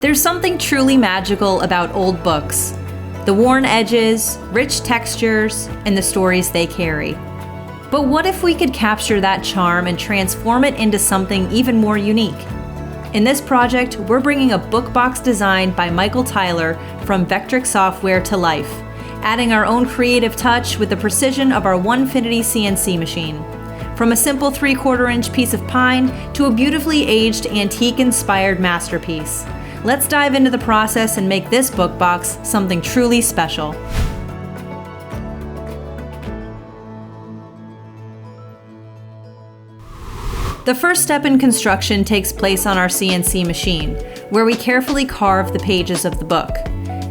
There's something truly magical about old books. The worn edges, rich textures, and the stories they carry. But what if we could capture that charm and transform it into something even more unique? In this project, we're bringing a book box design by Michael Tyler from Vectric Software to life, adding our own creative touch with the precision of our OneFinity CNC machine. From a simple 3/4 inch piece of pine to a beautifully aged antique-inspired masterpiece. Let's dive into the process and make this book box something truly special. The first step in construction takes place on our CNC machine, where we carefully carve the pages of the book.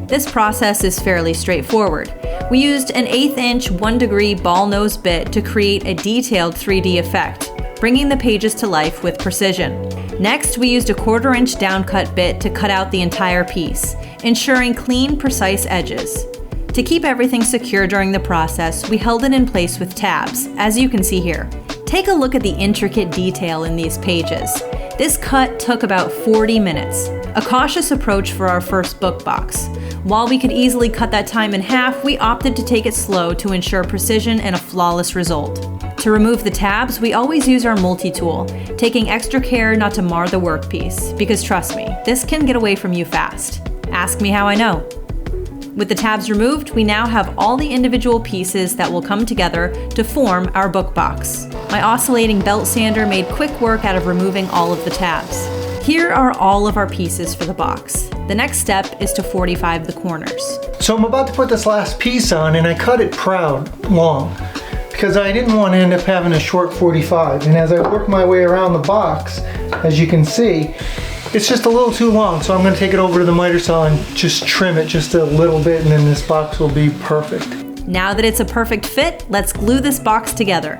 This process is fairly straightforward. We used an 1/8 inch 1 degree ball nose bit to create a detailed 3D effect, bringing the pages to life with precision. Next, we used a 1/4 inch downcut bit to cut out the entire piece, ensuring clean, precise edges. To keep everything secure during the process, we held it in place with tabs, as you can see here. Take a look at the intricate detail in these pages. This cut took about 40 minutes, a cautious approach for our first book box. While we could easily cut that time in half, we opted to take it slow to ensure precision and a flawless result. To remove the tabs, we always use our multi-tool, taking extra care not to mar the workpiece, because trust me, this can get away from you fast. Ask me how I know. With the tabs removed, we now have all the individual pieces that will come together to form our book box. My oscillating belt sander made quick work out of removing all of the tabs. Here are all of our pieces for the box. The next step is to 45 the corners. So I'm about to put this last piece on, and I cut it long because I didn't want to end up having a short 45. And as I work my way around the box, as you can see, it's just a little too long. So I'm going to take it over to the miter saw and just trim it just a little bit, and then this box will be perfect. Now that it's a perfect fit, let's glue this box together.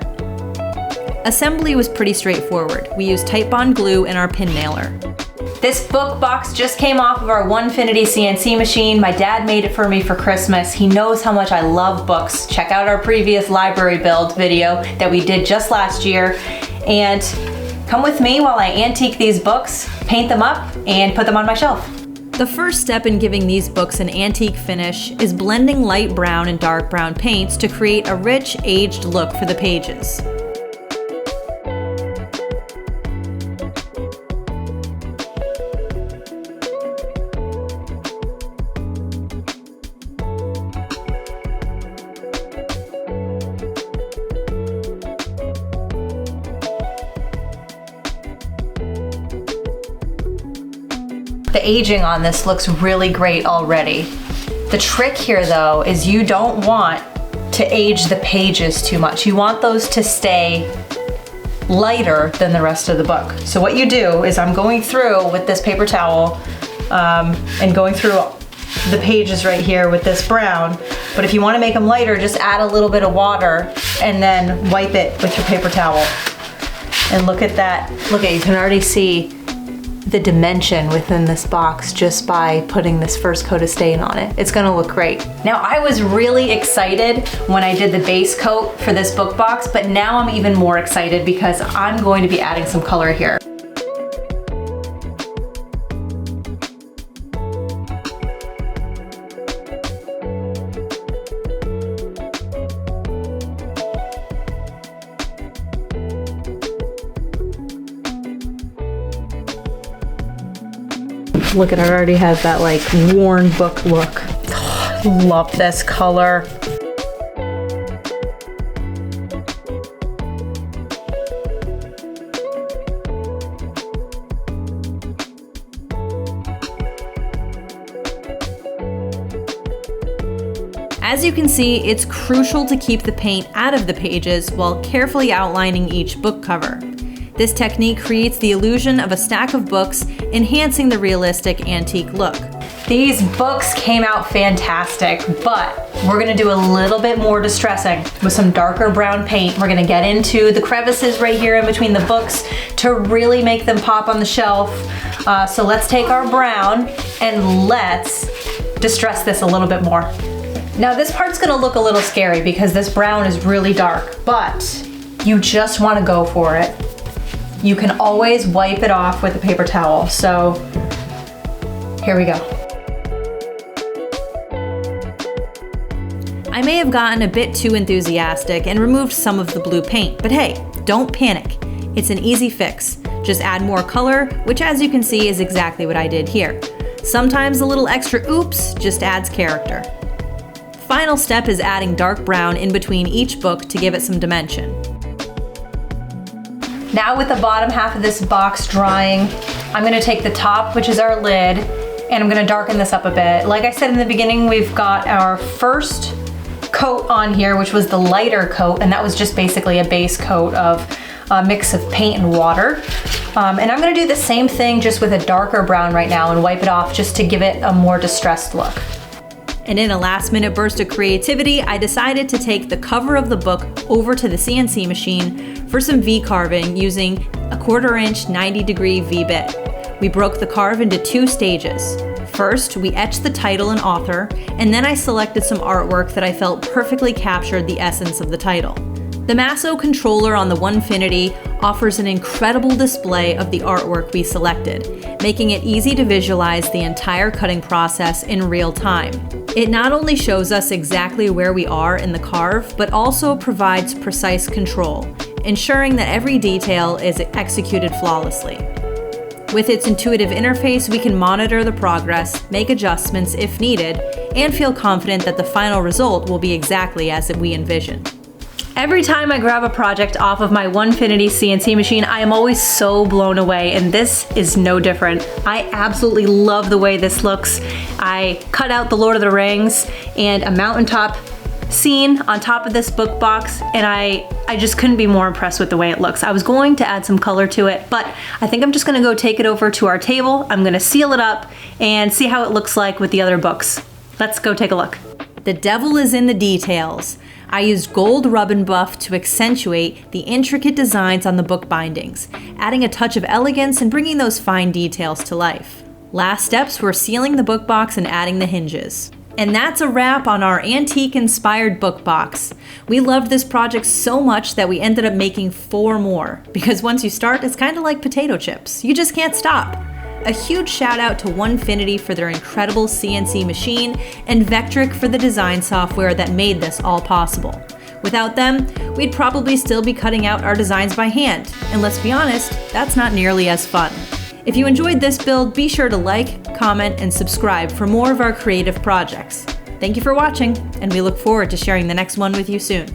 Assembly was pretty straightforward. We used Titebond glue and our pin nailer. This book box just came off of our OneFinity CNC machine. My dad made it for me for Christmas. He knows how much I love books. Check out our previous library build video that we did just last year. And come with me while I antique these books, paint them up, and put them on my shelf. The first step in giving these books an antique finish is blending light brown and dark brown paints to create a rich, aged look for the pages. The aging on this looks really great already. The trick here though is you don't want to age the pages too much. You want those to stay lighter than the rest of the book. So what you do is I'm going through with this paper towel and going through the pages right here with this brown. But if you want to make them lighter, just add a little bit of water and then wipe it with your paper towel. And look at that. Look at, you can already see the dimension within this box just by putting this first coat of stain on it. It's gonna look great. Now I was really excited when I did the base coat for this book box, but now I'm even more excited because I'm going to be adding some color here. Look at it, already has that like worn book look. Love this color. As you can see, it's crucial to keep the paint out of the pages while carefully outlining each book cover. This technique creates the illusion of a stack of books, enhancing the realistic antique look. These books came out fantastic, but we're gonna do a little bit more distressing with some darker brown paint. We're gonna get into the crevices right here in between the books to really make them pop on the shelf. So let's take our brown and let's distress this a little bit more. Now this part's gonna look a little scary because this brown is really dark, but you just wanna go for it. You can always wipe it off with a paper towel. So Here we go. I may have gotten a bit too enthusiastic and removed some of the blue paint, but hey, don't panic. It's an easy fix. Just add more color, which as you can see is exactly what I did here. Sometimes a little extra oops just adds character. Final step is adding dark brown in between each book to give it some dimension. Now with the bottom half of this box drying, I'm gonna take the top, which is our lid, and I'm gonna darken this up a bit. Like I said in the beginning, we've got our first coat on here, which was the lighter coat, and that was just basically a base coat of a mix of paint and water. And I'm gonna do the same thing just with a darker brown right now and wipe it off just to give it a more distressed look. And in a last minute burst of creativity, I decided to take the cover of the book over to the CNC machine for some V carving using a 1/4 inch 90-degree V bit. We broke the carve into 2 stages. First, we etched the title and author, and then I selected some artwork that I felt perfectly captured the essence of the title. The Masso controller on the OneFinity offers an incredible display of the artwork we selected, making it easy to visualize the entire cutting process in real time. It not only shows us exactly where we are in the carve, but also provides precise control, ensuring that every detail is executed flawlessly. With its intuitive interface, we can monitor the progress, make adjustments if needed, and feel confident that the final result will be exactly as we envisioned. Every time I grab a project off of my OneFinity CNC machine, I am always so blown away, and this is no different. I absolutely love the way this looks. I cut out the Lord of the Rings and a mountaintop scene on top of this book box, and I just couldn't be more impressed with the way it looks. I was going to add some color to it, but I think I'm just gonna go take it over to our table. I'm gonna seal it up and see how it looks like with the other books. Let's go take a look. The devil is in the details. I used gold rub and buff to accentuate the intricate designs on the book bindings, adding a touch of elegance and bringing those fine details to life. Last steps were sealing the book box and adding the hinges. And that's a wrap on our antique-inspired book box. We loved this project so much that we ended up making 4 more, because once you start, it's kind of like potato chips. You just can't stop. A huge shout out to OneFinity for their incredible CNC machine and Vectric for the design software that made this all possible. Without them, we'd probably still be cutting out our designs by hand. And let's be honest, that's not nearly as fun. If you enjoyed this build, be sure to like, comment, and subscribe for more of our creative projects. Thank you for watching, and we look forward to sharing the next one with you soon.